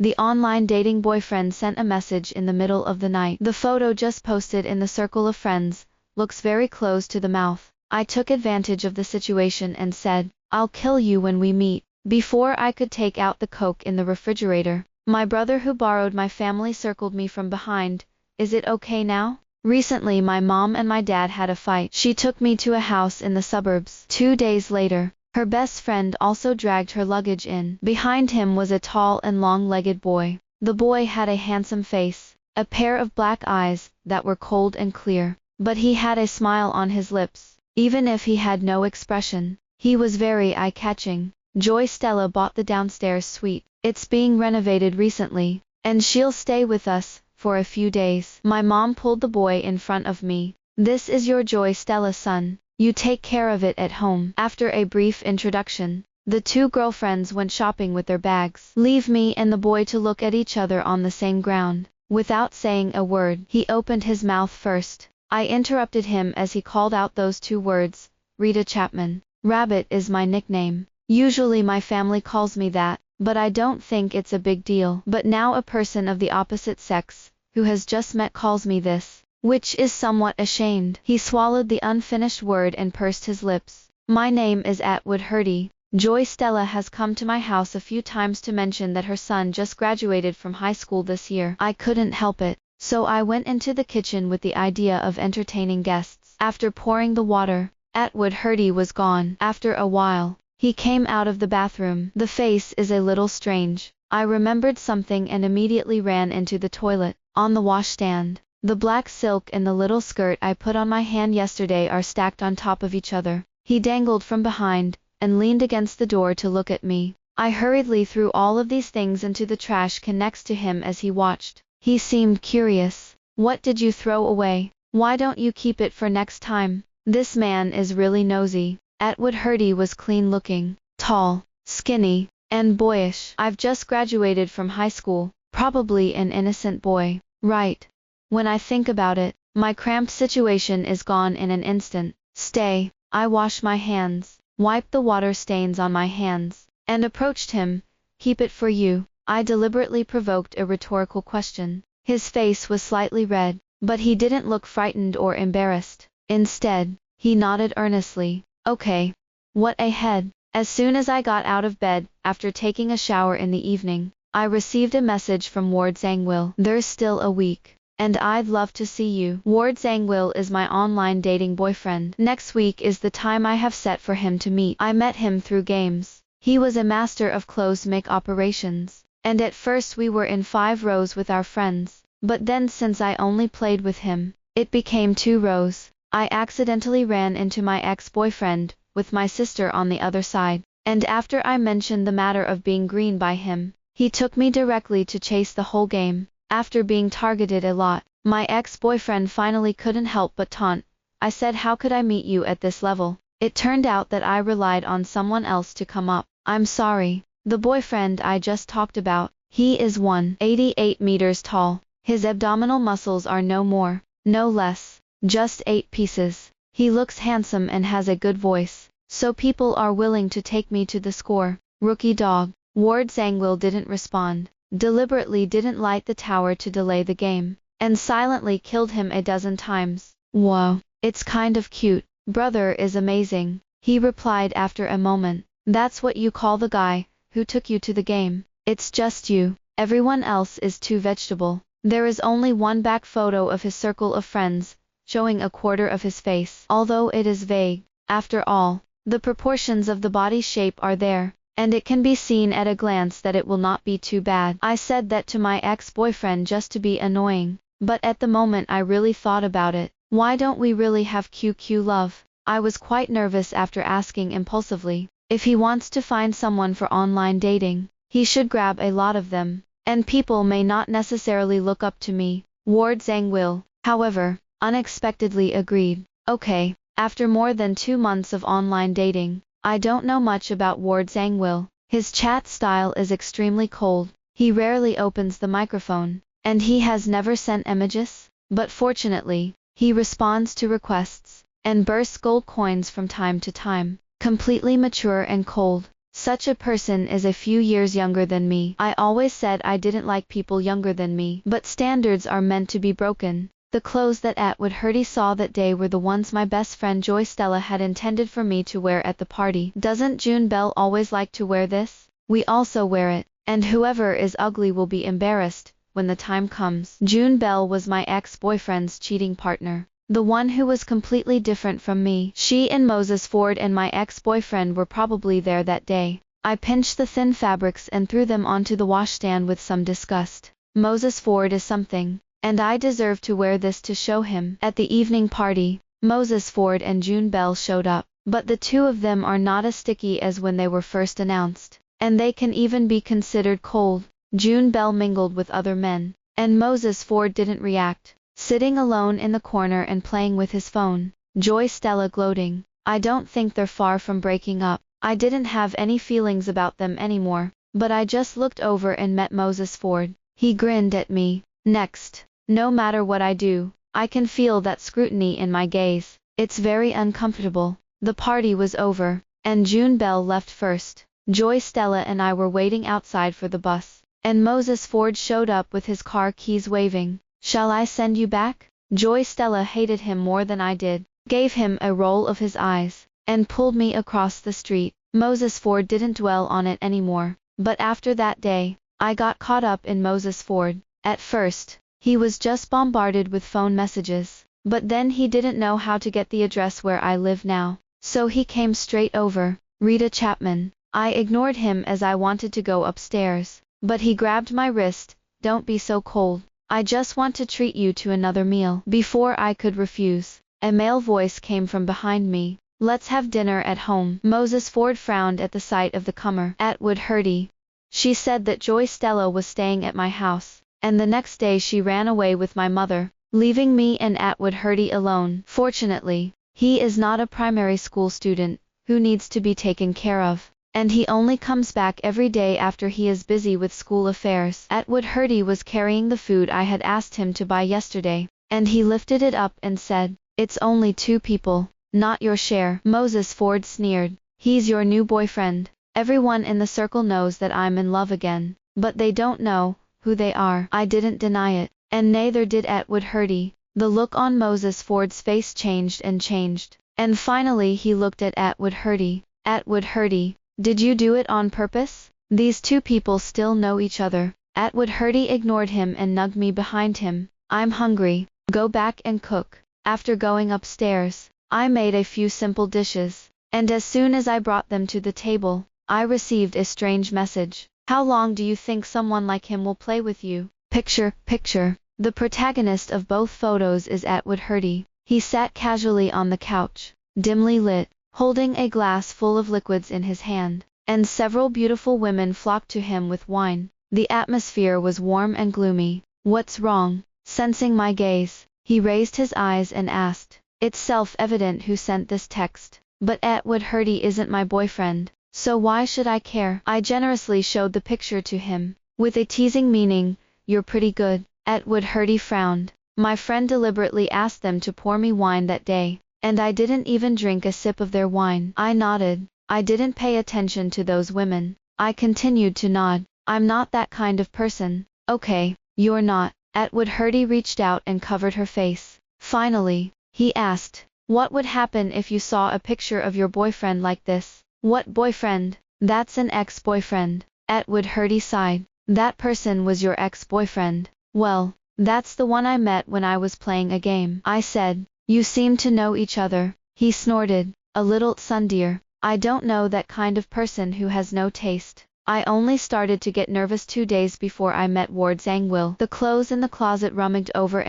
The online dating boyfriend sent a message in the middle of the night. The photo just posted in the circle of friends, looks very close to the mouth. I took advantage of the situation and said, "I'll kill you when we meet." Before I could take out the Coke in the refrigerator, my brother who borrowed my family circled me from behind. "Is it okay now? Recently my mom and my dad had a fight." She took me to a house in the suburbs. 2 days later, her best friend also dragged her luggage in. Behind him was a tall and long-legged boy. The boy had a handsome face, a pair of black eyes that were cold and clear, but he had a smile on his lips. Even if he had no expression, he was very eye-catching. "Joy, Stella bought the downstairs suite. It's being renovated recently, and she'll stay with us for a few days." My mom pulled the boy in front of me. "This is your Joy, Stella son. You take care of it at home." After a brief introduction, the two girlfriends went shopping with their bags. Leave me and the boy to look at each other on the same ground. Without saying a word, he opened his mouth first. I interrupted him as he called out those two words, "Rita Chapman." Rabbit is my nickname. Usually my family calls me that, but I don't think it's a big deal. But now a person of the opposite sex, who has just met, calls me this, which is somewhat ashamed. He swallowed the unfinished word and pursed his lips. "My name is Atwood Herty. Joy, Stella has come to my house a few times to mention that her son just graduated from high school this year." I couldn't help it, so I went into the kitchen with the idea of entertaining guests. After pouring the water, Atwood Herty was gone. After a while, he came out of the bathroom. The face is a little strange. I remembered something and immediately ran into the toilet. On the washstand, the black silk and the little skirt I put on my hand yesterday are stacked on top of each other. He dangled from behind, and leaned against the door to look at me. I hurriedly threw all of these things into the trash can next to him as he watched. He seemed curious. "What did you throw away? Why don't you keep it for next time? This man is really nosy." Atwood Herty was clean-looking, tall, skinny, and boyish. "I've just graduated from high school, probably an innocent boy, right? When I think about it, my cramped situation is gone in an instant." "Stay." I washed my hands, wiped the water stains on my hands, and approached him. "Keep it for you." I deliberately provoked a rhetorical question. His face was slightly red, but he didn't look frightened or embarrassed. Instead, he nodded earnestly. "Okay." What a head. As soon as I got out of bed, after taking a shower in the evening, I received a message from Ward Zangwill. "There's still a week, and I'd love to see you." Ward Zangwill is my online dating boyfriend. Next week is the time I have set for him to meet. I met him through games. He was a master of closed mic operations, and at first we were in 5 rows with our friends, but then since I only played with him, it became 2 rows. I accidentally ran into my ex-boyfriend, with my sister on the other side, and after I mentioned the matter of being green by him, he took me directly to chase the whole game. After being targeted a lot, my ex-boyfriend finally couldn't help but taunt. I said, "How could I meet you at this level?" It turned out that I relied on someone else to come up. "I'm sorry." The boyfriend I just talked about, he is 188 meters tall. His abdominal muscles are no more, no less, just 8 pieces. He looks handsome and has a good voice, so people are willing to take me to the score. Rookie dog. Ward Zangwill didn't respond, deliberately didn't light the tower to delay the game, and silently killed him a dozen times. "Whoa, it's kind of cute. Brother is amazing," he replied after a moment. "That's what you call the guy who took you to the game. It's just you. Everyone else is too vegetable." There is only one back photo of his circle of friends, showing a quarter of his face. Although it is vague, after all, the proportions of the body shape are there, and it can be seen at a glance that it will not be too bad. I said that to my ex-boyfriend just to be annoying, but at the moment I really thought about it. Why don't we really have QQ love? I was quite nervous after asking impulsively. If he wants to find someone for online dating, he should grab a lot of them, and people may not necessarily look up to me. Ward Zangwill, however, unexpectedly agreed. Okay. After more than 2 months of online dating, I don't know much about Ward Zangwill. His chat style is extremely cold. He rarely opens the microphone, and he has never sent images, but fortunately, he responds to requests, and bursts gold coins from time to time. Completely mature and cold. Such a person is a few years younger than me. I always said I didn't like people younger than me, but standards are meant to be broken. The clothes that Atwood Herty saw that day were the ones my best friend Joy Stella had intended for me to wear at the party. Doesn't June Bell always like to wear this? We also wear it, and whoever is ugly will be embarrassed when the time comes. June Bell was my ex-boyfriend's cheating partner. The one who was completely different from me. She and Moses Ford and my ex-boyfriend were probably there that day. I pinched the thin fabrics and threw them onto the washstand with some disgust. Moses Ford is something, and I deserve to wear this to show him. At the evening party, Moses Ford and June Bell showed up, but the two of them are not as sticky as when they were first announced, and they can even be considered cold. June Bell mingled with other men, and Moses Ford didn't react, sitting alone in the corner and playing with his phone. Joy Stella gloating, I don't think they're far from breaking up. I didn't have any feelings about them anymore, but I just looked over and met Moses Ford. He grinned at me. Next, no matter what I do, I can feel that scrutiny in my gaze. It's very uncomfortable. The party was over, and June Bell left first. Joy Stella and I were waiting outside for the bus, and Moses Ford showed up with his car keys waving. Shall I send you back? Joy Stella hated him more than I did, gave him a roll of his eyes, and pulled me across the street. Moses Ford didn't dwell on it anymore, but after that day, I got caught up in Moses Ford. At first, he was just bombarded with phone messages, but then he didn't know how to get the address where I live now, so he came straight over. Rita Chapman. I ignored him as I wanted to go upstairs, but he grabbed my wrist. Don't be so cold. I just want to treat you to another meal. Before I could refuse, a male voice came from behind me. Let's have dinner at home. Moses Ford frowned at the sight of the comer. Atwood Herty. She said that Joy Stella was staying at my house, and the next day she ran away with my mother, leaving me and Atwood Herty alone. Fortunately, he is not a primary school student who needs to be taken care of, and he only comes back every day after he is busy with school affairs. Atwood Herty was carrying the food I had asked him to buy yesterday, and he lifted it up and said, "It's only 2 people, not your share." Moses Ford sneered, "He's your new boyfriend. Everyone in the circle knows that I'm in love again, but they don't know who they are." I didn't deny it, and neither did Atwood Herty. The look on Moses Ford's face changed, and finally he looked at Atwood Herty. Atwood Herty, did you do it on purpose? These 2 people still know each other. Atwood Herty ignored him and nugged me behind him. I'm hungry. Go back and cook. After going upstairs, I made a few simple dishes, and as soon as I brought them to the table, I received a strange message. How long do you think someone like him will play with you? Picture. The protagonist of both photos is Atwood Herty. He sat casually on the couch, dimly lit, holding a glass full of liquids in his hand, and several beautiful women flocked to him with wine. The atmosphere was warm and gloomy. What's wrong? Sensing my gaze, he raised his eyes and asked. It's self-evident who sent this text, but Atwood Herty isn't my boyfriend, so why should I care? I generously showed the picture to him, with a teasing meaning, "You're pretty good." Atwood Herty frowned. My friend deliberately asked them to pour me wine that day, and I didn't even drink a sip of their wine. I nodded. I didn't pay attention to those women. I continued to nod. I'm not that kind of person. Okay, you're not. Atwood Herty reached out and covered her face. Finally, he asked, what would happen if you saw a picture of your boyfriend like this? What boyfriend? That's an ex-boyfriend. Atwood Herty sighed. That person was your ex-boyfriend. Well, that's the one I met when I was playing a game. I said, you seem to know each other. He snorted, a little sundeer. I don't know that kind of person who has no taste. I only started to get nervous 2 days before I met Ward Zangwill. The clothes in the closet rummaged over,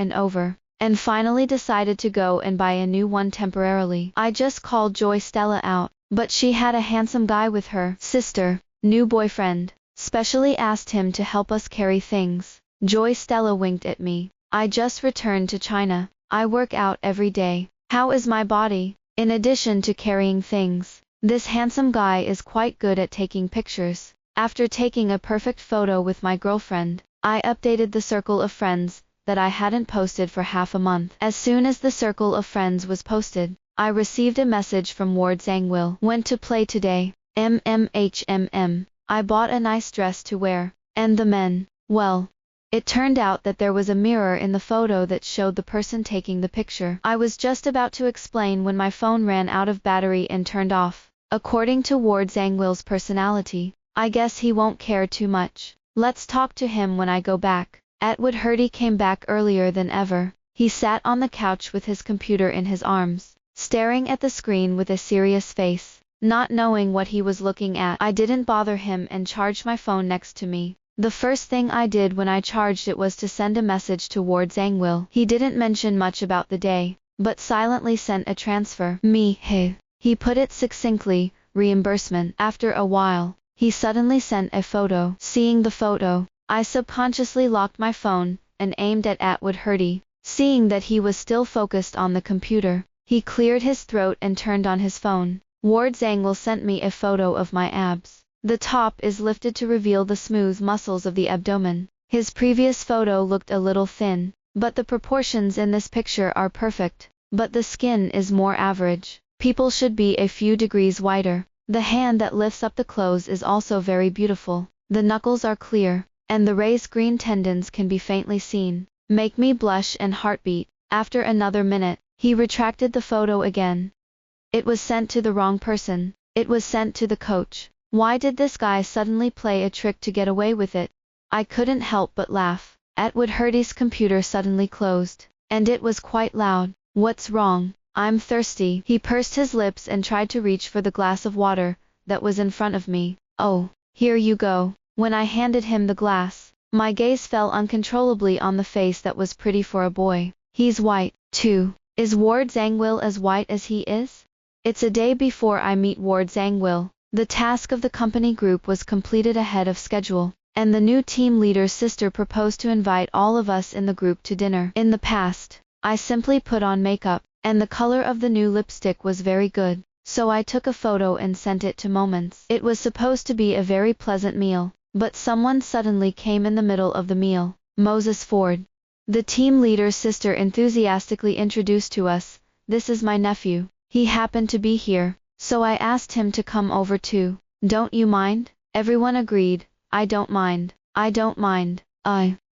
and finally decided to go and buy a new one temporarily. I just called Joy Stella out, but she had a handsome guy with her. Sister, new boyfriend, specially asked him to help us carry things. Joy Stella winked at me. I just returned to China. I work out every day. How is my body? In addition to carrying things, this handsome guy is quite good at taking pictures. After taking a perfect photo with my girlfriend, I updated the circle of friends that I hadn't posted for half a month. As soon as the circle of friends was posted, I received a message from Ward Zangwill. Went to play today. I bought a nice dress to wear. And the men, well, it turned out that there was a mirror in the photo that showed the person taking the picture. I was just about to explain when my phone ran out of battery and turned off. According to Ward Zangwill's personality, I guess he won't care too much. Let's talk to him when I go back. Atwood Herty came back earlier than ever. He sat on the couch with his computer in his arms, staring at the screen with a serious face. Not knowing what he was looking at, I didn't bother him and charged my phone next to me. The first thing I did when I charged it was to send a message to Ward Zangwill. He didn't mention much about the day, but silently sent a transfer. He put it succinctly, reimbursement. After a while, he suddenly sent a photo. Seeing the photo, I subconsciously locked my phone and aimed at Atwood Herty. Seeing that he was still focused on the computer, he cleared his throat and turned on his phone. Ward Zangwill sent me a photo of my abs. The top is lifted to reveal the smooth muscles of the abdomen. His previous photo looked a little thin, but the proportions in this picture are perfect. But the skin is more average. People should be a few degrees wider. The hand that lifts up the clothes is also very beautiful. The knuckles are clear, and the raised green tendons can be faintly seen. Make me blush and heartbeat. After another minute, he retracted the photo again. It was sent to the wrong person. It was sent to the coach. Why did this guy suddenly play a trick to get away with it? I couldn't help but laugh. Atwood Herty's computer suddenly closed, and it was quite loud. What's wrong? I'm thirsty. He pursed his lips and tried to reach for the glass of water that was in front of me. Oh, here you go. When I handed him the glass, my gaze fell uncontrollably on the face that was pretty for a boy. He's white, too. Is Ward Zangwill as white as he is? It's a day before I meet Ward Zangwill. The task of the company group was completed ahead of schedule, and the new team leader's sister proposed to invite all of us in the group to dinner. In the past, I simply put on makeup, and the color of the new lipstick was very good, so I took a photo and sent it to Moments. It was supposed to be a very pleasant meal, but someone suddenly came in the middle of the meal. Moses Ford, the team leader's sister, enthusiastically introduced to us. This is my nephew. He happened to be here, so I asked him to come over too. Don't you mind? Everyone agreed. I don't mind. I don't mind.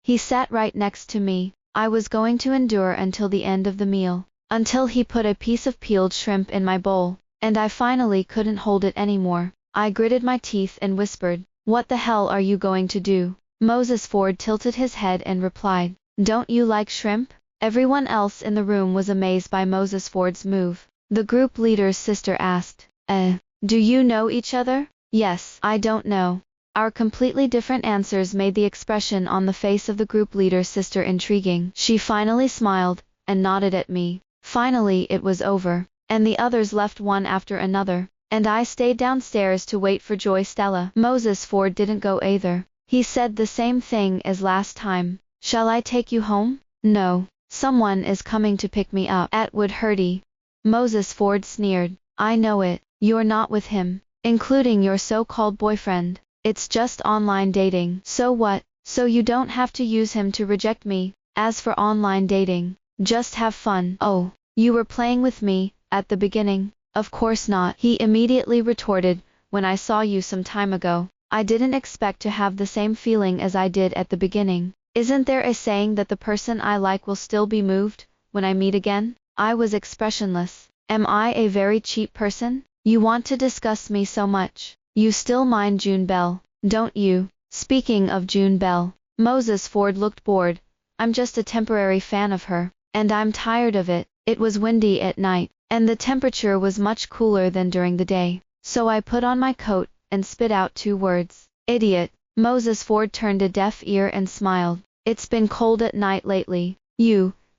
He sat right next to me. I was going to endure until the end of the meal, until he put a piece of peeled shrimp in my bowl, and I finally couldn't hold it anymore. I gritted my teeth and whispered, "What the hell are you going to do?" Moses Ford tilted his head and replied, "Don't you like shrimp?" Everyone else in the room was amazed by Moses Ford's move. The group leader's sister asked, do you know each other? Yes. I don't know. Our completely different answers made the expression on the face of the group leader's sister intriguing. She finally smiled, and nodded at me. Finally it was over, and the others left one after another, and I stayed downstairs to wait for Joy Stella. Moses Ford didn't go either. He said the same thing as last time. Shall I take you home? No. Someone is coming to pick me up. Atwood Herty. Moses Ford sneered. I know it. You're not with him, including your so-called boyfriend. It's just online dating. So what? So you don't have to use him to reject me. As for online dating, just have fun. Oh, you were playing with me at the beginning? Of course not. He immediately retorted. When I saw you some time ago, I didn't expect to have the same feeling as I did at the beginning. Isn't there a saying that the person I like will still be moved when I meet again? I was expressionless. Am I a very cheap person? You want to discuss me so much. You still mind June Bell, don't you? Speaking of June Bell, Moses Ford looked bored. I'm just a temporary fan of her, and I'm tired of it. It was windy at night, and the temperature was much cooler than during the day, so I put on my coat and spit out 2 words. Idiot. Moses Ford turned a deaf ear and smiled. It's been cold at night lately.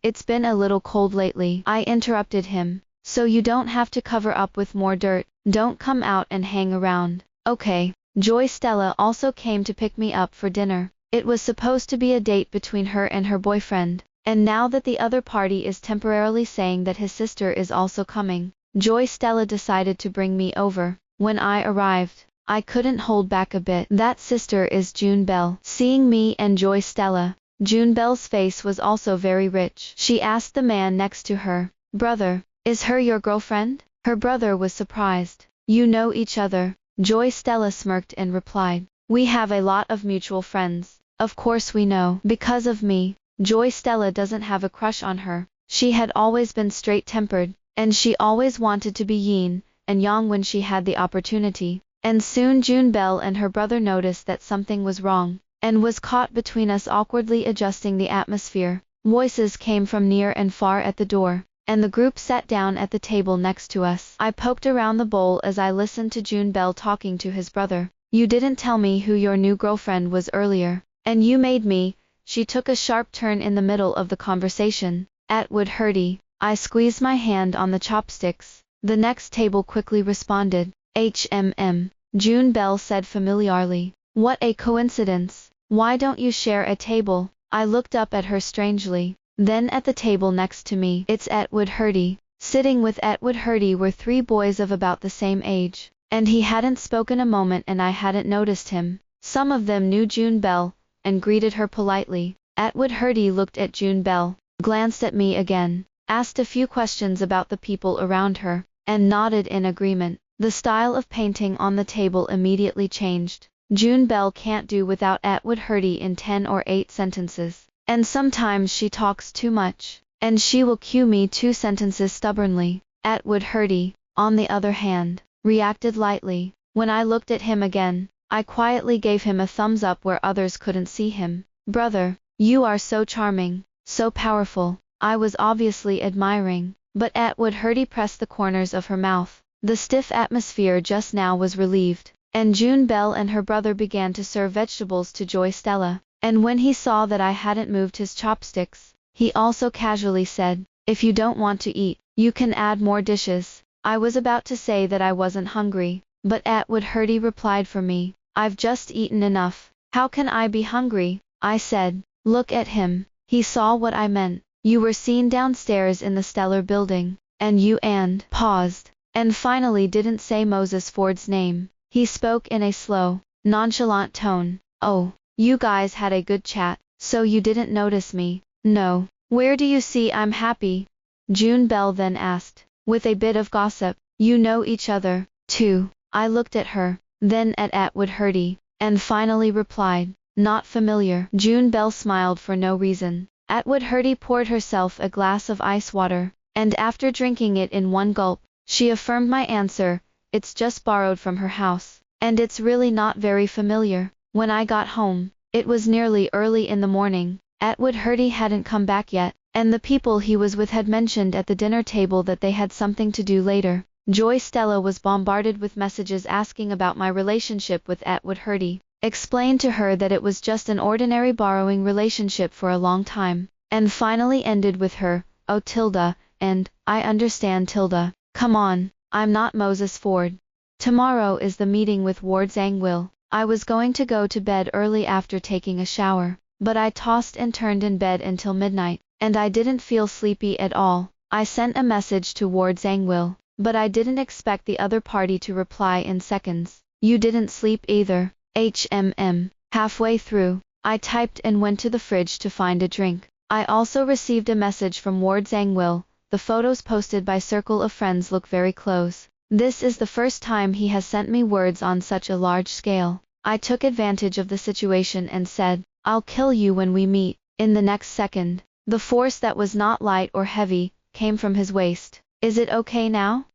It's been a little cold lately. I interrupted him. So you don't have to cover up with more dirt. Don't come out and hang around. Okay. Joy Stella also came to pick me up for dinner. It was supposed to be a date between her and her boyfriend, and now that the other party is temporarily saying that his sister is also coming, Joy Stella decided to bring me over. When I arrived, I couldn't hold back a bit. That sister is June Bell. Seeing me and Joy Stella, June Bell's face was also very rich. She asked the man next to her, "Brother, is her your girlfriend?" Her brother was surprised. "You know each other?" Joy Stella smirked and replied, "We have a lot of mutual friends. Of course we know. Because of me." Joy Stella doesn't have a crush on her. She had always been straight-tempered, and she always wanted to be yin and yang when she had the opportunity. And soon June Belle and her brother noticed that something was wrong, and was caught between us awkwardly adjusting the atmosphere. Voices came from near and far at the door, and the group sat down at the table next to us. I poked around the bowl as I listened to June Belle talking to his brother. "You didn't tell me who your new girlfriend was earlier, and you made me." She took a sharp turn in the middle of the conversation. "Atwood Herty." I squeezed my hand on the chopsticks. The next table quickly responded. "HMM. June Belle said familiarly. "What a coincidence. Why don't you share a table?" I looked up at her strangely, then at the table next to me. "It's Atwood Herty." Sitting with Atwood Herty were 3 boys of about the same age, and he hadn't spoken a moment and I hadn't noticed him. Some of them knew June Belle, and greeted her politely. Atwood Herty looked at June Belle, glanced at me again, asked a few questions about the people around her, and nodded in agreement. The style of painting on the table immediately changed. June Belle can't do without Atwood Herty in 10 or 8 sentences, and sometimes she talks too much, and she will cue me 2 sentences stubbornly. Atwood Herty, on the other hand, reacted lightly. When I looked at him again, I quietly gave him a thumbs up where others couldn't see him. "Brother, you are so charming, so powerful." I was obviously admiring, but Atwood Herty pressed the corners of her mouth. The stiff atmosphere just now was relieved, and June Belle and her brother began to serve vegetables to Joy Stella, and when he saw that I hadn't moved his chopsticks, he also casually said, "If you don't want to eat, you can add more dishes." I was about to say that I wasn't hungry, but Atwood Herty replied for me, "I've just eaten enough. How can I be hungry?" I said, "Look at him." He saw what I meant. "You were seen downstairs in the Stellar building, and you paused, and finally didn't say Moses Ford's name." He spoke in a slow, nonchalant tone. "Oh, you guys had a good chat, so you didn't notice me?" "No. Where do you see I'm happy?" June Belle then asked, with a bit of gossip. "You know each other, too?" I looked at her, then at Atwood Herty, and finally replied, "Not familiar." June Belle smiled for no reason. Atwood Herty poured herself a glass of ice water, and after drinking it in one gulp, she affirmed my answer, "It's just borrowed from her house, and it's really not very familiar." When I got home, it was nearly early in the morning. Atwood Herty hadn't come back yet, and the people he was with had mentioned at the dinner table that they had something to do later. Joy Stella was bombarded with messages asking about my relationship with Atwood Herty, explained to her that it was just an ordinary borrowing relationship for a long time, and finally ended with her, "Oh Tilda, and, I understand Tilda. Come on, I'm not Moses Ford." Tomorrow is the meeting with Ward Zangwill. I was going to go to bed early after taking a shower, but I tossed and turned in bed until midnight, and I didn't feel sleepy at all. I sent a message to Ward Zangwill, but I didn't expect the other party to reply in seconds. "You didn't sleep either?" HMM. Halfway through, I typed and went to the fridge to find a drink. I also received a message from Ward Zangwill. The photos posted by Circle of Friends look very close. This is the first time he has sent me words on such a large scale. I took advantage of the situation and said, "I'll kill you when we meet." In the next second, the force that was not light or heavy came from his waist. "Is it okay now?"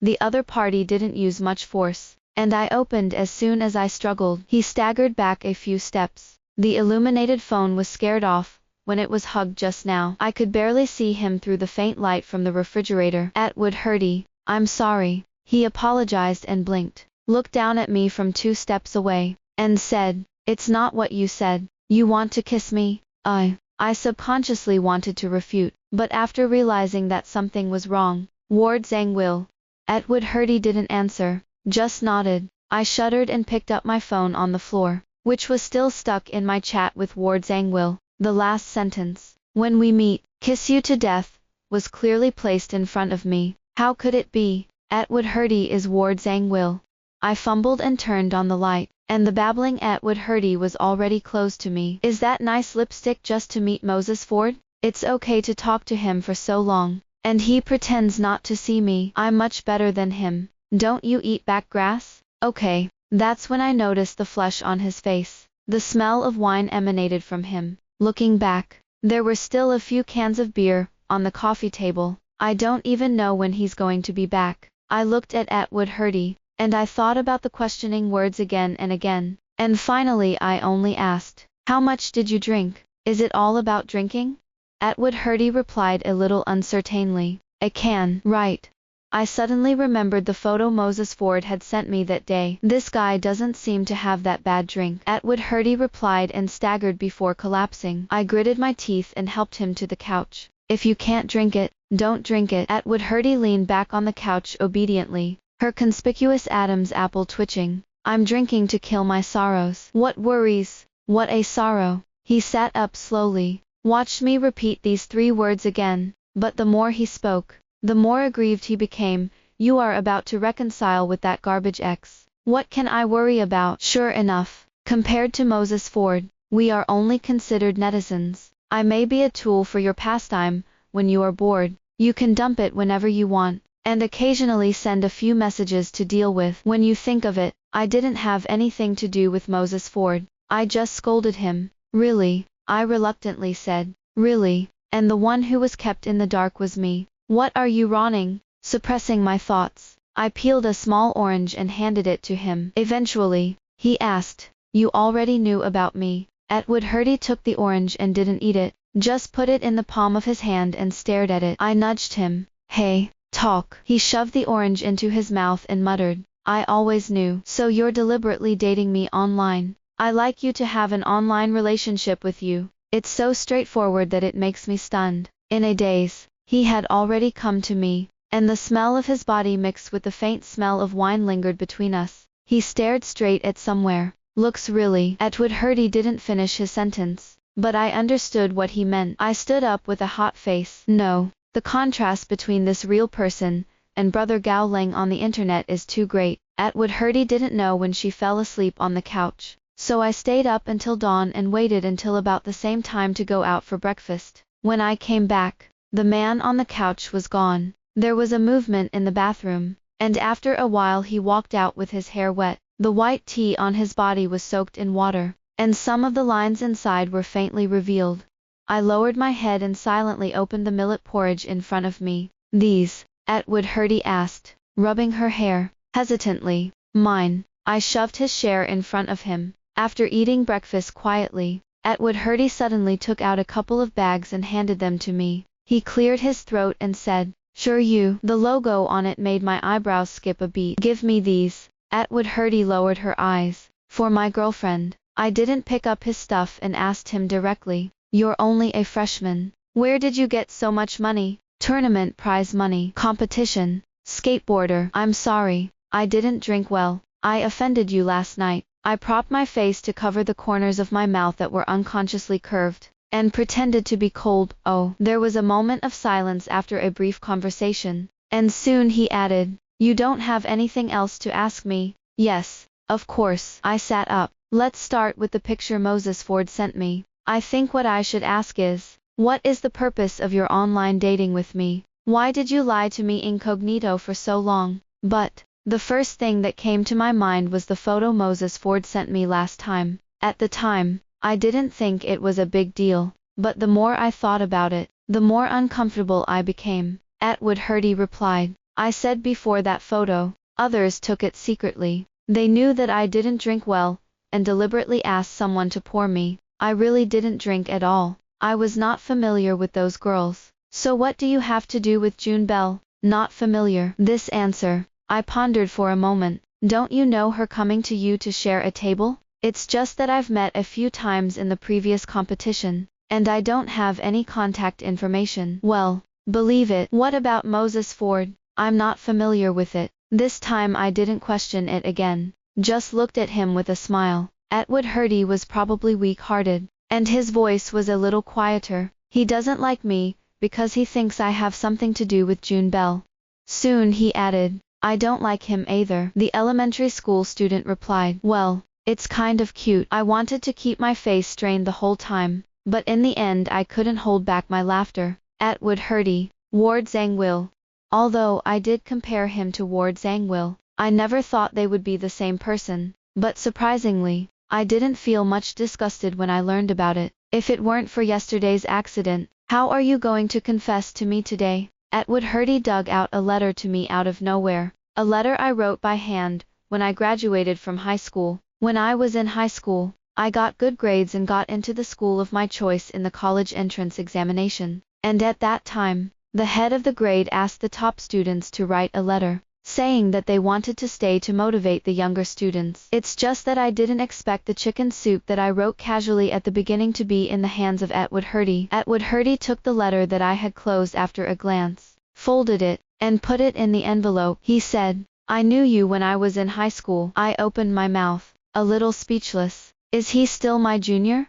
The other party didn't use much force, and I opened as soon as I struggled. He staggered back a few steps. The illuminated phone was scared off. When it was hugged just now, I could barely see him through the faint light from the refrigerator. "Atwood Herty, I'm sorry." He apologized and blinked, looked down at me from 2 steps away, and said, "It's not what you said. You want to kiss me?" I subconsciously wanted to refute, but after realizing that something was wrong, Ward Zangwill. Atwood Herty didn't answer, just nodded. I shuddered and picked up my phone on the floor, which was still stuck in my chat with Ward Zangwill. The last sentence, "When we meet, kiss you to death," was clearly placed in front of me. How could it be? Atwood Herty is Ward Zangwill. I fumbled and turned on the light, and the babbling Atwood Herty was already close to me. "Is that nice lipstick just to meet Moses Ford? It's okay to talk to him for so long, and he pretends not to see me. I'm much better than him. Don't you eat back grass?" Okay. That's when I noticed the flush on his face. The smell of wine emanated from him. Looking back, there were still a few cans of beer on the coffee table. I don't even know when he's going to be back. I looked at Atwood Herty, and I thought about the questioning words again and again. And finally I only asked, "How much did you drink? Is it all about drinking?" Atwood Herty replied a little uncertainly, "A can, right." I suddenly remembered the photo Moses Ford had sent me that day. "This guy doesn't seem to have that bad drink," Atwood Herty replied and staggered before collapsing. I gritted my teeth and helped him to the couch. "If you can't drink it, don't drink it." Atwood Herty leaned back on the couch obediently, her conspicuous Adam's apple twitching. "I'm drinking to kill my sorrows." "What worries? What a sorrow." He sat up slowly, watched me repeat these 3 words again, but the more he spoke, the more aggrieved he became. "You are about to reconcile with that garbage ex. What can I worry about?" Sure enough, compared to Moses Ford, we are only considered netizens. I may be a tool for your pastime. When you are bored, you can dump it whenever you want, and occasionally send a few messages to deal with. When you think of it, I didn't have anything to do with Moses Ford. I just scolded him. "Really?" I reluctantly said. "Really? And the one who was kept in the dark was me. What are you rawning?" Suppressing my thoughts, I peeled a small orange and handed it to him. "Eventually," he asked, "you already knew about me." Atwood Herty took the orange and didn't eat it, just put it in the palm of his hand and stared at it. I nudged him. "Hey, talk." He shoved the orange into his mouth and muttered, "I always knew." "So you're deliberately dating me online. I like you to have an online relationship with you. It's so straightforward that it makes me stunned." In a daze, he had already come to me, and the smell of his body mixed with the faint smell of wine lingered between us. He stared straight at somewhere. "Looks really..." Atwood Herty didn't finish his sentence, but I understood what he meant. I stood up with a hot face. "No, the contrast between this real person and Brother Gowling on the internet is too great." Atwood Herty didn't know when she fell asleep on the couch, so I stayed up until dawn and waited until about the same time to go out for breakfast. When I came back, the man on the couch was gone. There was a movement in the bathroom, and after a while he walked out with his hair wet. The white tee on his body was soaked in water, and some of the lines inside were faintly revealed. I lowered my head and silently opened the millet porridge in front of me. "These?" Atwood Herty asked, rubbing her hair. Hesitantly. "Mine." I shoved his share in front of him. After eating breakfast quietly, Atwood Herty suddenly took out a couple of bags and handed them to me. He cleared his throat and said, "Sure you." The logo on it made my eyebrows skip a beat. "Give me these." Atwood Herty lowered her eyes. "For my girlfriend." I didn't pick up his stuff and asked him directly, "You're only a freshman. Where did you get so much money?" "Tournament prize money." "Competition." "Skateboarder." "I'm sorry, I didn't drink well. I offended you last night." I propped my face to cover the corners of my mouth that were unconsciously curved, and pretended to be cold. "Oh." There was a moment of silence after a brief conversation, and soon he added, "You don't have anything else to ask me?" "Yes, of course." I sat up. "Let's start with the picture Moses Ford sent me. I think what I should ask is, what is the purpose of your online dating with me? Why did you lie to me incognito for so long?" But the first thing that came to my mind was the photo Moses Ford sent me last time. At the time, I didn't think it was a big deal, but the more I thought about it, the more uncomfortable I became. Atwood Herty replied, "I said before that photo, others took it secretly. They knew that I didn't drink well, and deliberately asked someone to pour me. I really didn't drink at all. I was not familiar with those girls." "So what do you have to do with June Bell?" "Not familiar." This answer, I pondered for a moment. "Don't you know her coming to you to share a table?" "It's just that I've met a few times in the previous competition, and I don't have any contact information." "Well, believe it." "What about Moses Ford?" "I'm not familiar with it." This time I didn't question it again, just looked at him with a smile. Atwood Herty was probably weak-hearted, and his voice was a little quieter. "He doesn't like me, because he thinks I have something to do with June Bell." Soon he added, "I don't like him either." The elementary school student replied, "Well, it's kind of cute." I wanted to keep my face strained the whole time, but in the end I couldn't hold back my laughter. "Atwood Herty, Ward Zangwill." Although I did compare him to Ward Zangwill, I never thought they would be the same person, but surprisingly, I didn't feel much disgusted when I learned about it. If it weren't for yesterday's accident, how are you going to confess to me today? Atwood Herty dug out a letter to me out of nowhere. A letter I wrote by hand, when I graduated from high school. When I was in high school, I got good grades and got into the school of my choice in the college entrance examination. And at that time, the head of the grade asked the top students to write a letter, saying that they wanted to stay to motivate the younger students. It's just that I didn't expect the chicken soup that I wrote casually at the beginning to be in the hands of Atwood Herty. Atwood Herty took the letter that I had closed after a glance, folded it, and put it in the envelope. He said, "I knew you when I was in high school." I opened my mouth, a little speechless. Is he still my junior?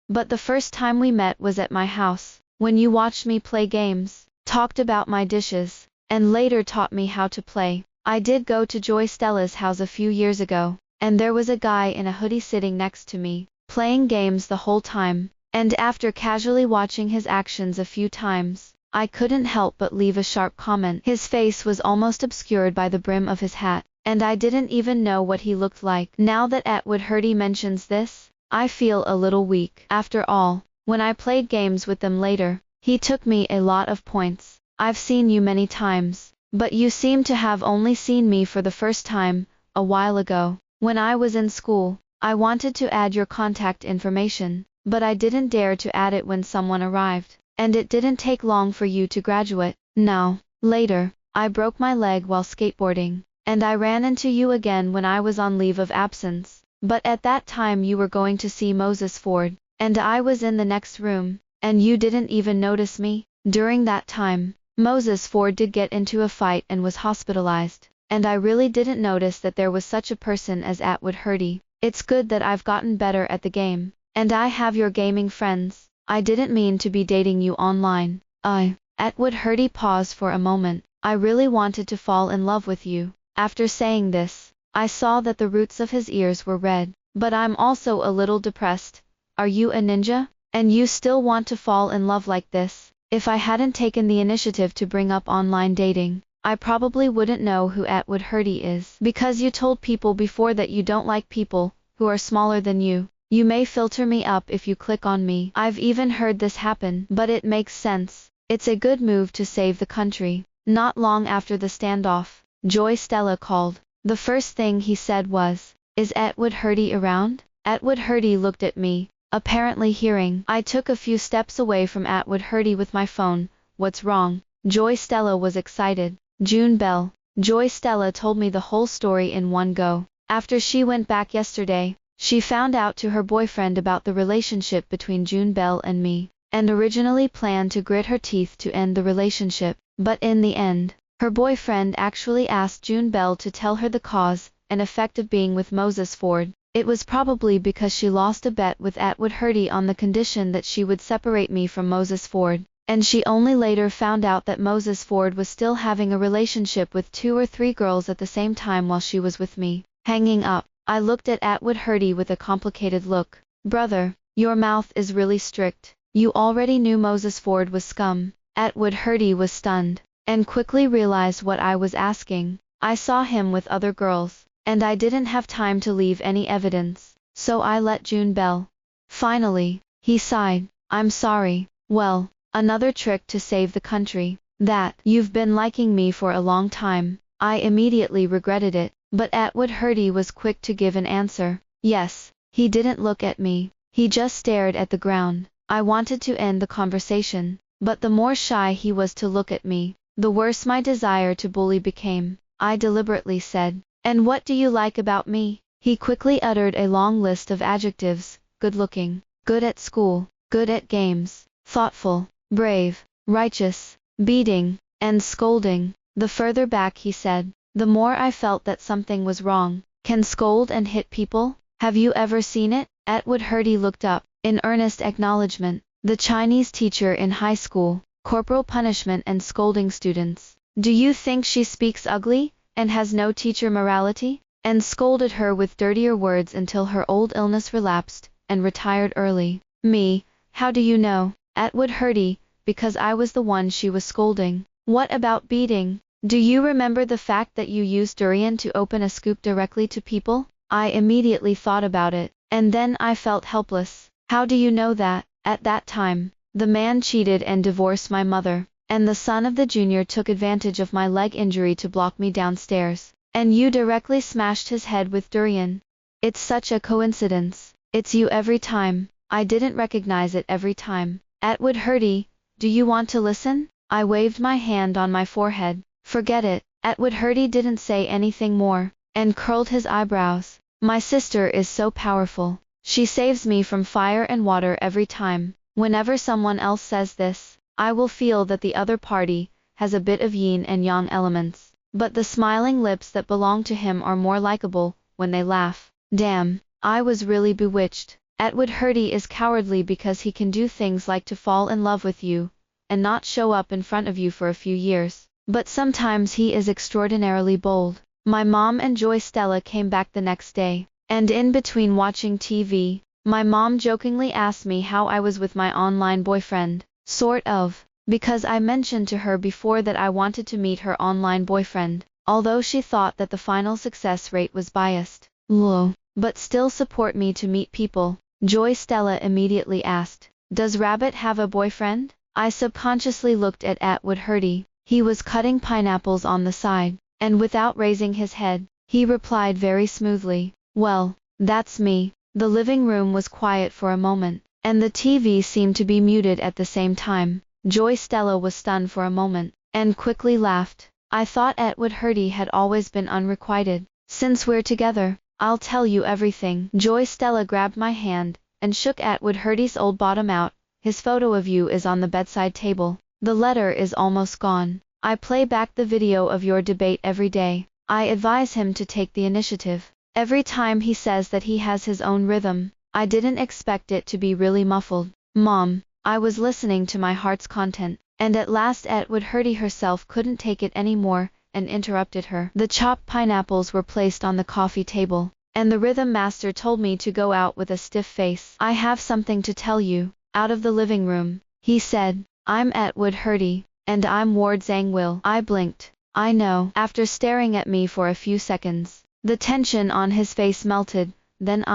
But the first time we met was at my house, when you watched me play games, talked about my dishes, and later taught me how to play. I did go to Joy Stella's house a few years ago, and there was a guy in a hoodie sitting next to me, playing games the whole time, and after casually watching his actions a few times, I couldn't help but leave a sharp comment. His face was almost obscured by the brim of his hat, and I didn't even know what he looked like. Now that Atwood Herty mentions this, I feel a little weak. After all, when I played games with them later, he took me a lot of points. I've seen you many times, but you seem to have only seen me for the first time, a while ago. When I was in school, I wanted to add your contact information, but I didn't dare to add it when someone arrived, and it didn't take long for you to graduate. Now, later, I broke my leg while skateboarding, and I ran into you again when I was on leave of absence. But at that time you were going to see Moses Ford, and I was in the next room, and you didn't even notice me. During that time, Moses Ford did get into a fight and was hospitalized, and I really didn't notice that there was such a person as Atwood Herty. It's good that I've gotten better at the game, and I have your gaming friends. I didn't mean to be dating you online. Atwood Herty paused for a moment. I really wanted to fall in love with you. After saying this, I saw that the roots of his ears were red. But I'm also a little depressed. Are you a ninja? And you still want to fall in love like this? If I hadn't taken the initiative to bring up online dating, I probably wouldn't know who Atwood Herty is. Because you told people before that you don't like people who are smaller than you. You may filter me up if you click on me. I've even heard this happen, but it makes sense. It's a good move to save the country. Not long after the standoff, Joy Stella called. The first thing he said was, "Is Atwood Herty around?" Atwood Herty looked at me, apparently hearing. I took a few steps away from Atwood Herty with my phone. "What's wrong?" Joy Stella was excited. June Bell. Joy Stella told me the whole story in one go. After she went back yesterday, she found out to her boyfriend about the relationship between June Bell and me, and originally planned to grit her teeth to end the relationship. But in the end, her boyfriend actually asked June Bell to tell her the cause and effect of being with Moses Ford. It was probably because she lost a bet with Atwood Herty on the condition that she would separate me from Moses Ford, and she only later found out that Moses Ford was still having a relationship with 2 or 3 girls at the same time while she was with me. Hanging up, I looked at Atwood Herty with a complicated look. "Brother, your mouth is really strict. You already knew Moses Ford was scum." Atwood Herty was stunned, and quickly realized what I was asking. I saw him with other girls, and I didn't have time to leave any evidence, so I let June Bell. Finally, he sighed. "I'm sorry. Well, another trick to save the country. That you've been liking me for a long time." I immediately regretted it, but Atwood Herty was quick to give an answer. "Yes." He didn't look at me. He just stared at the ground. I wanted to end the conversation, but the more shy he was to look at me, the worse my desire to bully became. I deliberately said, "And what do you like about me?" He quickly uttered a long list of adjectives: good-looking, good at school, good at games, thoughtful, brave, righteous, beating, and scolding. The further back he said, the more I felt that something was wrong. "Can scold and hit people? Have you ever seen it?" Atwood Herty looked up, in earnest acknowledgement. "The Chinese teacher in high school, corporal punishment and scolding students. Do you think she speaks ugly, and has no teacher morality?" And scolded her with dirtier words until her old illness relapsed, and retired early. Me, how do you know? Atwood Herty, because I was the one she was scolding. What about beating? Do you remember the fact that you used durian to open a scoop directly to people? I immediately thought about it, and then I felt helpless. How do you know that? At that time, the man cheated and divorced my mother, and the son of the junior took advantage of my leg injury to block me downstairs, and you directly smashed his head with durian. It's such a coincidence. It's you every time. I didn't recognize it every time. Atwood Herty, do you want to listen? I waved my hand on my forehead. Forget it. Atwood Herty didn't say anything more, and curled his eyebrows. My sister is so powerful. She saves me from fire and water every time. Whenever someone else says this, I will feel that the other party has a bit of yin and yang elements. But the smiling lips that belong to him are more likable when they laugh. Damn, I was really bewitched. Atwood Herty is cowardly because he can do things like to fall in love with you, and not show up in front of you for a few years. But sometimes he is extraordinarily bold. My mom and Joy Stella came back the next day, and in between watching TV, my mom jokingly asked me how I was with my online boyfriend. Sort of, because I mentioned to her before that I wanted to meet her online boyfriend, although she thought that the final success rate was biased. Low, but still support me to meet people. Joy Stella immediately asked, "Does Rabbit have a boyfriend?" I subconsciously looked at Atwood Herty. He was cutting pineapples on the side, and without raising his head, he replied very smoothly, "Well, that's me." The living room was quiet for a moment, and the TV seemed to be muted at the same time. Joy Stella was stunned for a moment, and quickly laughed. I thought Atwood Herty had always been unrequited. "Since we're together, I'll tell you everything." Joy Stella grabbed my hand, and shook Atwood Herty's old bottom out. "His photo of you is on the bedside table. The letter is almost gone. I play back the video of your debate every day. I advise him to take the initiative. Every time he says that he has his own rhythm, I didn't expect it to be really muffled." Mom, I was listening to my heart's content, and at last Atwood Herty herself couldn't take it anymore, and interrupted her. The chopped pineapples were placed on the coffee table, and the rhythm master told me to go out with a stiff face. "I have something to tell you." Out of the living room, he said, "I'm Atwood Herty, and I'm Ward Zangwill." I blinked. I know. After staring at me for a few seconds, the tension on his face melted. Then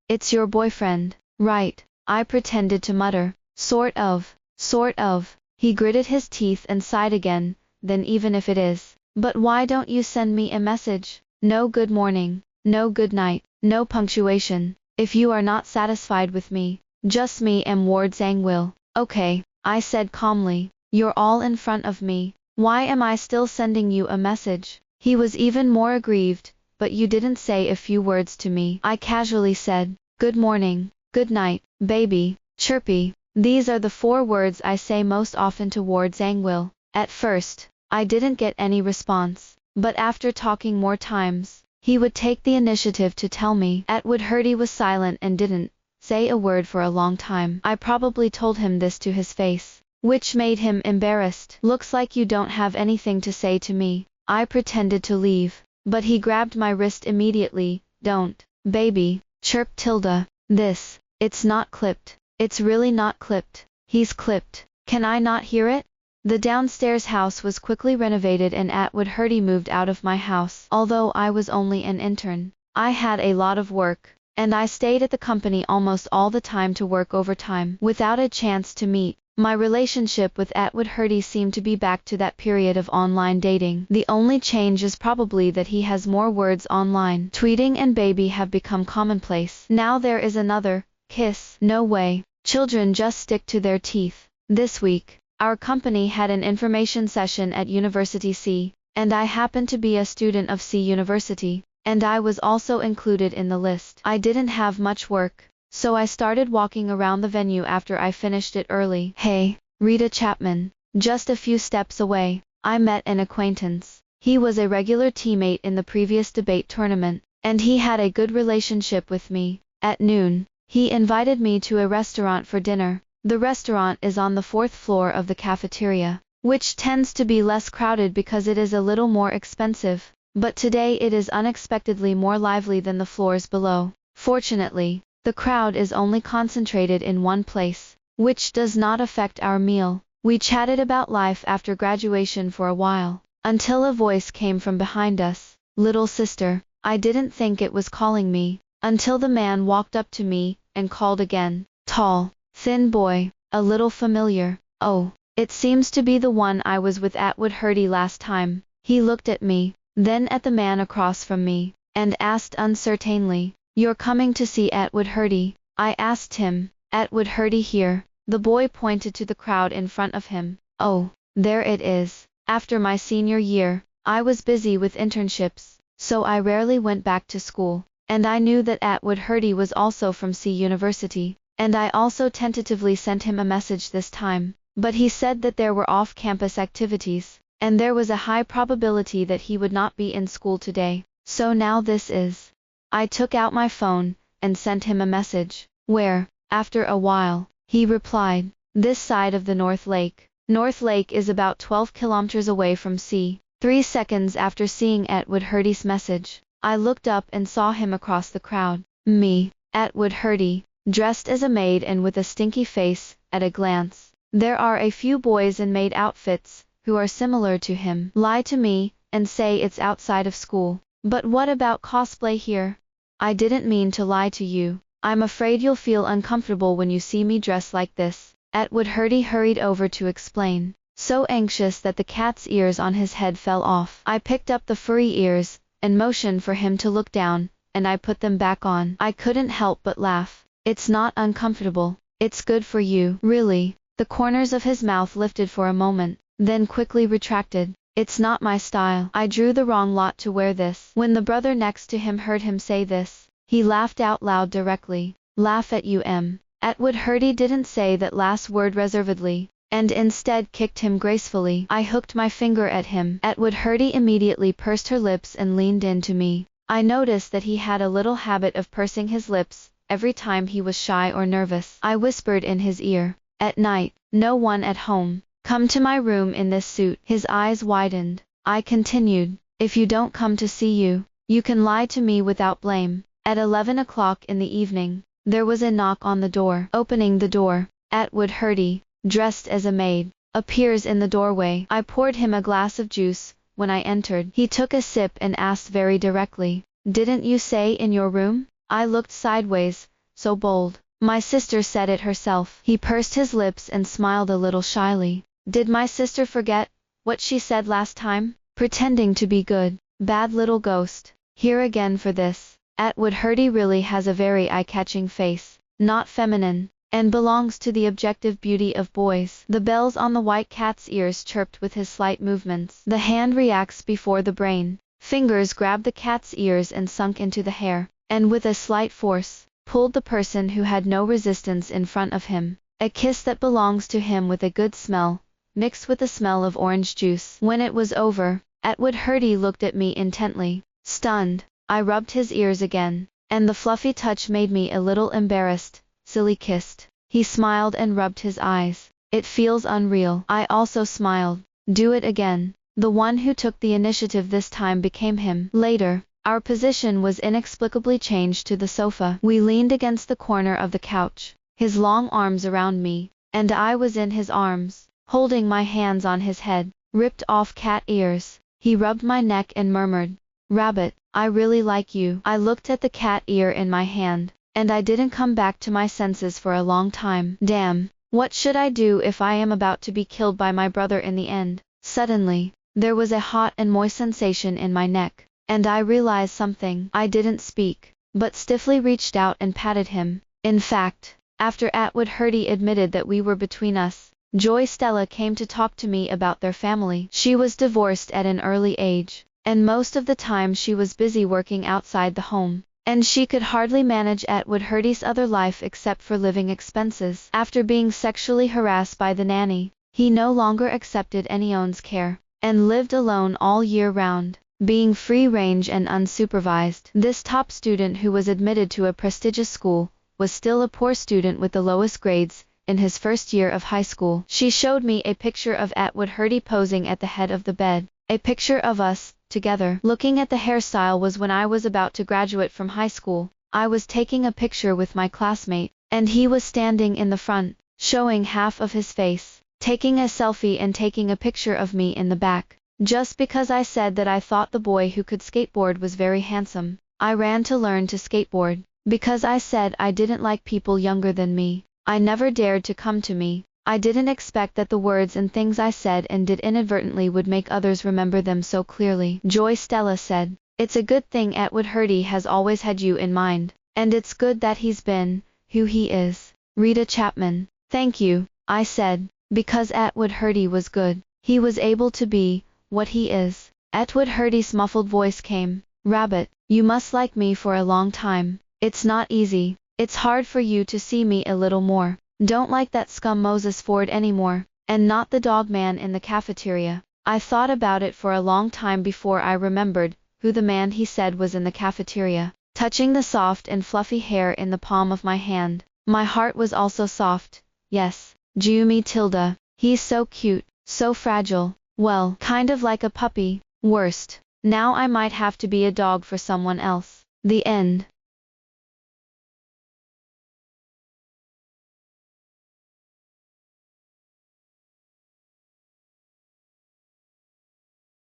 "It's your boyfriend, right?" I pretended to mutter, Sort of. He gritted his teeth and sighed again. "Then even if it is, but why don't you send me a message? No good morning, no good night, no punctuation. If you are not satisfied with me, just me and Ward Zangwill." "Okay," I said calmly. "You're all in front of me. Why am I still sending you a message?" He was even more aggrieved. "But you didn't say a few words to me." I casually said, "Good morning, good night, baby, chirpy." These are the 4 words I say most often to Ward Zangwill. At first, I didn't get any response, but after talking more times, he would take the initiative to tell me. Atwood Herty was silent and didn't say a word for a long time. I probably told him this to his face, which made him embarrassed. "Looks like you don't have anything to say to me." I pretended to leave, but he grabbed my wrist immediately. "Don't, baby," chirped Tilda. It's not clipped. It's really not clipped." "He's clipped. Can I not hear it?" The downstairs house was quickly renovated and Atwood Herty moved out of my house. Although I was only an intern, I had a lot of work, and I stayed at the company almost all the time to work overtime. Without a chance to meet, my relationship with Atwood Herty seemed to be back to that period of online dating. The only change is probably that he has more words online. Tweeting and baby have become commonplace. Now there is another kiss. No way. Children just stick to their teeth. This week, our company had an information session at University C, and I happened to be a student of C University, and I was also included in the list. I didn't have much work, so I started walking around the venue after I finished it early. "Hey, Rita Chapman." Just a few steps away, I met an acquaintance. He was a regular teammate in the previous debate tournament, and he had a good relationship with me. At noon, he invited me to a restaurant for dinner. The restaurant is on the 4th floor of the cafeteria, which tends to be less crowded because it is a little more expensive, but today it is unexpectedly more lively than the floors below. Fortunately, the crowd is only concentrated in one place, which does not affect our meal. We chatted about life after graduation for a while, until a voice came from behind us. Little sister. I didn't think it was calling me, until the man walked up to me and called again. Tall, thin boy, a little familiar. Oh, it seems to be the one I was with Atwood Herty last time. He looked at me, then at the man across from me, and asked uncertainly, "You're coming to see Atwood Herty?" I asked him, "Atwood Herty here?" The boy pointed to the crowd in front of him. "Oh, there it is." After my senior year, I was busy with internships, so I rarely went back to school, and I knew that Atwood Herty was also from C University, and I also tentatively sent him a message this time, but he said that there were off-campus activities, and there was a high probability that he would not be in school today. So now this is. I took out my phone and sent him a message, where, after a while, he replied, "This side of the North Lake." North Lake is about 12 kilometers away from C. 3 seconds after seeing Atwood Herty's message, I looked up and saw him across the crowd. Me, Atwood Herty, dressed as a maid and with a stinky face, at a glance. There are a few boys in maid outfits, who are similar to him, lie to me, and say it's outside of school. But what about cosplay here? I didn't mean to lie to you. I'm afraid you'll feel uncomfortable when you see me dressed like this. Atwood Herty hurried over to explain, so anxious that the cat's ears on his head fell off. I picked up the furry ears, and motioned for him to look down, and I put them back on. I couldn't help but laugh. It's not uncomfortable. It's good for you. Really. The corners of his mouth lifted for a moment, then quickly retracted. It's not my style. I drew the wrong lot to wear this. When the brother next to him heard him say this, he laughed out loud directly. Laugh at you, M. Atwood Herty didn't say that last word reservedly, and instead kicked him gracefully. I hooked my finger at him. Atwood Herty immediately pursed her lips and leaned into me. I noticed that he had a little habit of pursing his lips every time he was shy or nervous. I whispered in his ear, "At night, no one at home. Come to my room in this suit." His eyes widened. I continued, "If you don't come to see you, you can lie to me without blame." At 11 o'clock in the evening, there was a knock on the door. Opening the door, Atwood Herty, dressed as a maid, appears in the doorway. I poured him a glass of juice. When I entered, he took a sip and asked very directly, "Didn't you say in your room?" I looked sideways, so bold. My sister said it herself. He pursed his lips and smiled a little shyly. Did my sister forget what she said last time? Pretending to be good. Bad little ghost. Here again for this. Atwood Herty really has a very eye-catching face, not feminine, and belongs to the objective beauty of boys. The bells on the white cat's ears chirped with his slight movements. The hand reacts before the brain. Fingers grabbed the cat's ears and sunk into the hair, and with a slight force, pulled the person who had no resistance in front of him. A kiss that belongs to him with a good smell, mixed with the smell of orange juice. When it was over, Atwood Herty looked at me intently. Stunned, I rubbed his ears again, and the fluffy touch made me a little embarrassed. Silly kissed. He smiled and rubbed his eyes. It feels unreal. I also smiled. Do it again. The one who took the initiative this time became him. Later, our position was inexplicably changed to the sofa. We leaned against the corner of the couch, his long arms around me, and I was in his arms, holding my hands on his head. Ripped off cat ears. He rubbed my neck and murmured, "Rabbit, I really like you." I looked at the cat ear in my hand, and I didn't come back to my senses for a long time. Damn, what should I do if I am about to be killed by my brother in the end? Suddenly, there was a hot and moist sensation in my neck, and I realized something. I didn't speak, but stiffly reached out and patted him. In fact, after Atwood Herty admitted that we were between us, Joy Stella came to talk to me about their family. She was divorced at an early age, and most of the time she was busy working outside the home, and she could hardly manage Atwood Herty's other life except for living expenses. After being sexually harassed by the nanny, he no longer accepted anyone's care, and lived alone all year round, being free-range and unsupervised. This top student who was admitted to a prestigious school, was still a poor student with the lowest grades, in his first year of high school. She showed me a picture of Atwood Herty posing at the head of the bed, a picture of us, together. Looking at the hairstyle was when I was about to graduate from high school. I was taking a picture with my classmate, and he was standing in the front, showing half of his face, taking a selfie and taking a picture of me in the back. Just because I said that I thought the boy who could skateboard was very handsome. I ran to learn to skateboard. Because I said I didn't like people younger than me. I never dared to come to me. I didn't expect that the words and things I said and did inadvertently would make others remember them so clearly. Joy Stella said, "It's a good thing Atwood Herty has always had you in mind. And it's good that he's been who he is." Rita Chapman, "Thank you," I said, "because Atwood Herty was good. He was able to be what he is." Atwood Herty's muffled voice came, "Rabbit, you must like me for a long time. It's not easy. It's hard for you to see me a little more. Don't like that scum Moses Ford anymore, and not the dog man in the cafeteria." I thought about it for a long time before I remembered who the man he said was in the cafeteria. Touching the soft and fluffy hair in the palm of my hand, my heart was also soft. Yes, Jumi Tilda. He's so cute, so fragile. Well, kind of like a puppy. Worst. Now I might have to be a dog for someone else. The end.